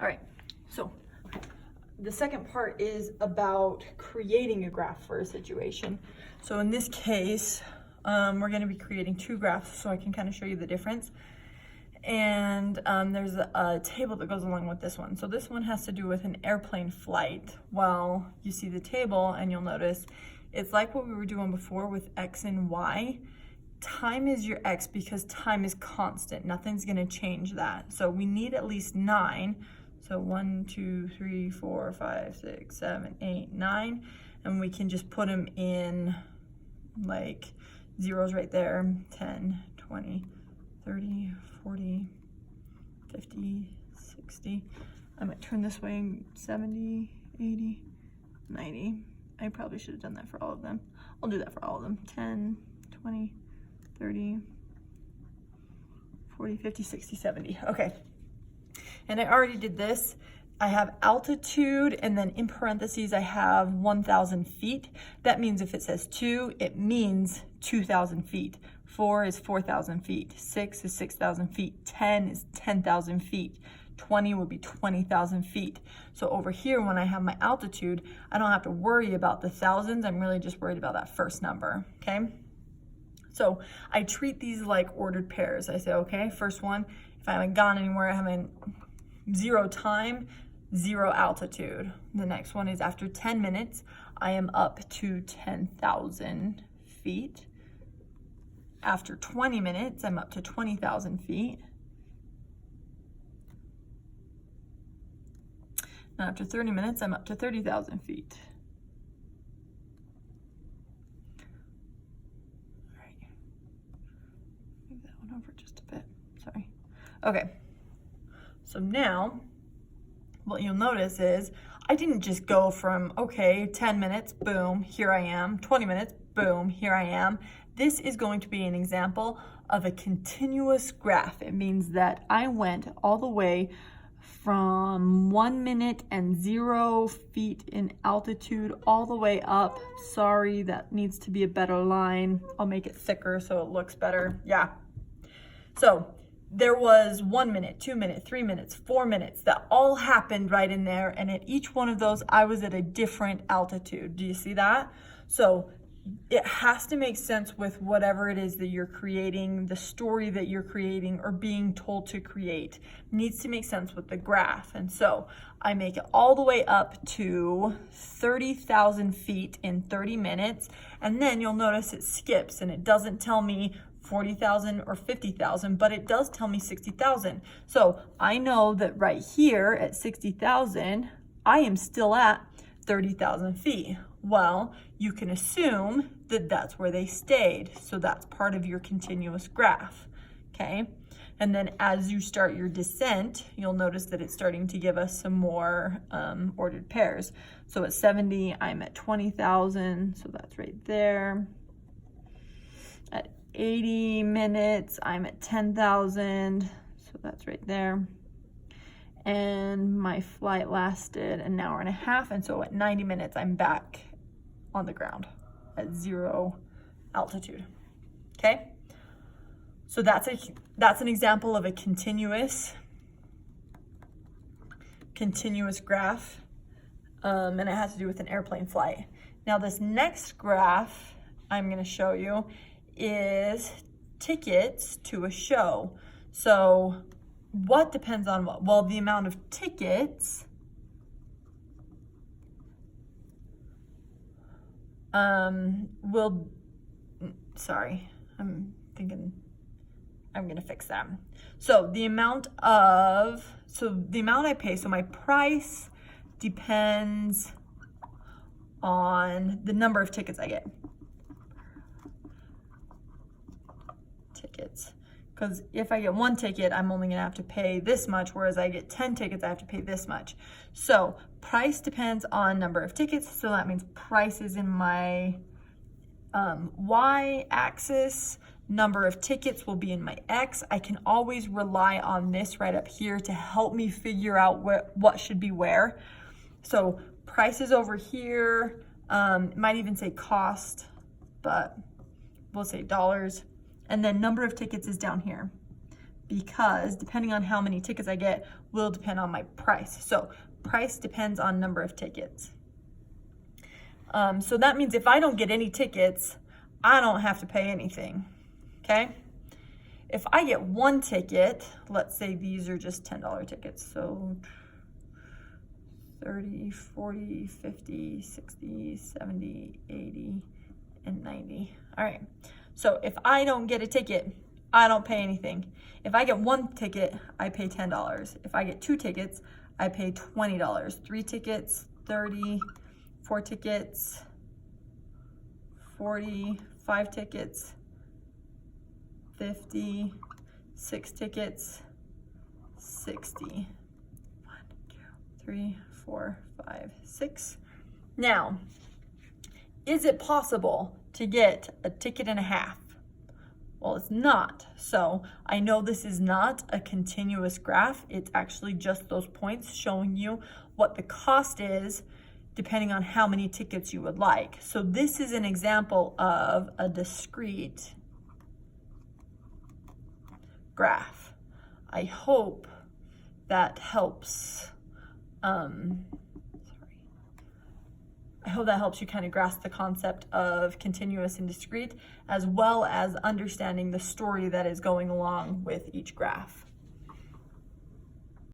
All right, so the second part is about creating a graph for a situation. So in this case, we're going to be creating two graphs so I can kind of show you the difference. And there's a table that goes along with this one. So this one has to do with an airplane flight. Well, you see the table and you'll notice it's like what we were doing before with X and Y. Time is your X because time is constant. Nothing's going to change that. So we need at least 9. So 1, 2, 3, 4, 5, 6, 7, 8, 9. And we can just put them in like zeros right there. 10, 20, 30, 40, 50, 60. I might turn this way, 70, 80, 90. I probably should have done that for all of them. I'll do that for all of them. 10, 20, 30, 40, 50, 60, 70. Okay. And I already did this. I have altitude, and then in parentheses, I have 1,000 feet. That means if it says 2, it means 2,000 feet. 4 is 4,000 feet. 6 is 6,000 feet. 10 is 10,000 feet. 20 would be 20,000 feet. So over here, when I have my altitude, I don't have to worry about the thousands. I'm really just worried about that first number, okay? So I treat these like ordered pairs. I say, okay, first one, if I haven't gone anywhere, I haven't 0 time, 0 altitude. The next one is after 10 minutes, I am up to 10,000 feet. After 20 minutes, I'm up to 20,000 feet. And after 30 minutes, I'm up to 30,000 feet. All right. Move that one over just a bit. Sorry. Okay. So now, what you'll notice is I didn't just go from, okay, 10 minutes, boom, here I am, 20 minutes, boom, here I am. This is going to be an example of a continuous graph. It means that I went all the way from 1 minute and 0 feet in altitude all the way up. Sorry, that needs to be a better line. I'll make it thicker so it looks better. Yeah. So there was 1 minute, 2 minutes, 3 minutes, 4 minutes that all happened right in there. And at each one of those, I was at a different altitude. Do you see that? So it has to make sense with whatever it is that you're creating, the story that you're creating or being told to create. It needs to make sense with the graph. And so I make it all the way up to 30,000 feet in 30 minutes. And then you'll notice it skips and it doesn't tell me 40,000 or 50,000, but it does tell me 60,000. So I know that right here at 60,000, I am still at 30,000 feet. Well, you can assume that that's where they stayed. So that's part of your continuous graph, okay? And then as you start your descent, you'll notice that it's starting to give us some more ordered pairs. So at 70, I'm at 20,000, so that's right there. At 80 minutes, I'm at 10,000, so that's right there. And my flight lasted an hour and a half, and so at 90 minutes, I'm back on the ground at 0 altitude, okay? So that's an example of a continuous graph, and it has to do with an airplane flight. Now this next graph I'm gonna show you is tickets to a show. So what depends on what? Well, the amount of tickets sorry, I'm gonna fix that. So the amount I pay, so my price depends on the number of tickets I get. Tickets. Because if I get 1 ticket, I'm only gonna have to pay this much, whereas I get 10 tickets, I have to pay this much. So price depends on number of tickets, so that means price is in my y-axis, number of tickets will be in my x. I can always rely on this right up here to help me figure out what should be where. So price is over here, it might even say cost, but we'll say dollars. And then number of tickets is down here. because depending on how many tickets I get will depend on my price. So price depends on number of tickets. So that means if I don't get any tickets, I don't have to pay anything, okay? If I get one ticket, let's say these are just $10 tickets, so 30, 40, 50, 60, 70, 80, and 90. All right, so if I don't get a ticket, I don't pay anything. If I get one ticket, I pay $10. If I get two tickets, I pay $20. 3 tickets, 30, 4 tickets, 40, 5 tickets, 50, 6 tickets, 60. 1, 2, 3, 4, 5, 6. Now, is it possible to get a ticket and a half? Well, it's not. So I know this is not a continuous graph. It's actually just those points showing you what the cost is depending on how many tickets you would like. So this is an example of a discrete graph. I hope that helps. I hope that helps you kind of grasp the concept of continuous and discrete, as well as understanding the story that is going along with each graph.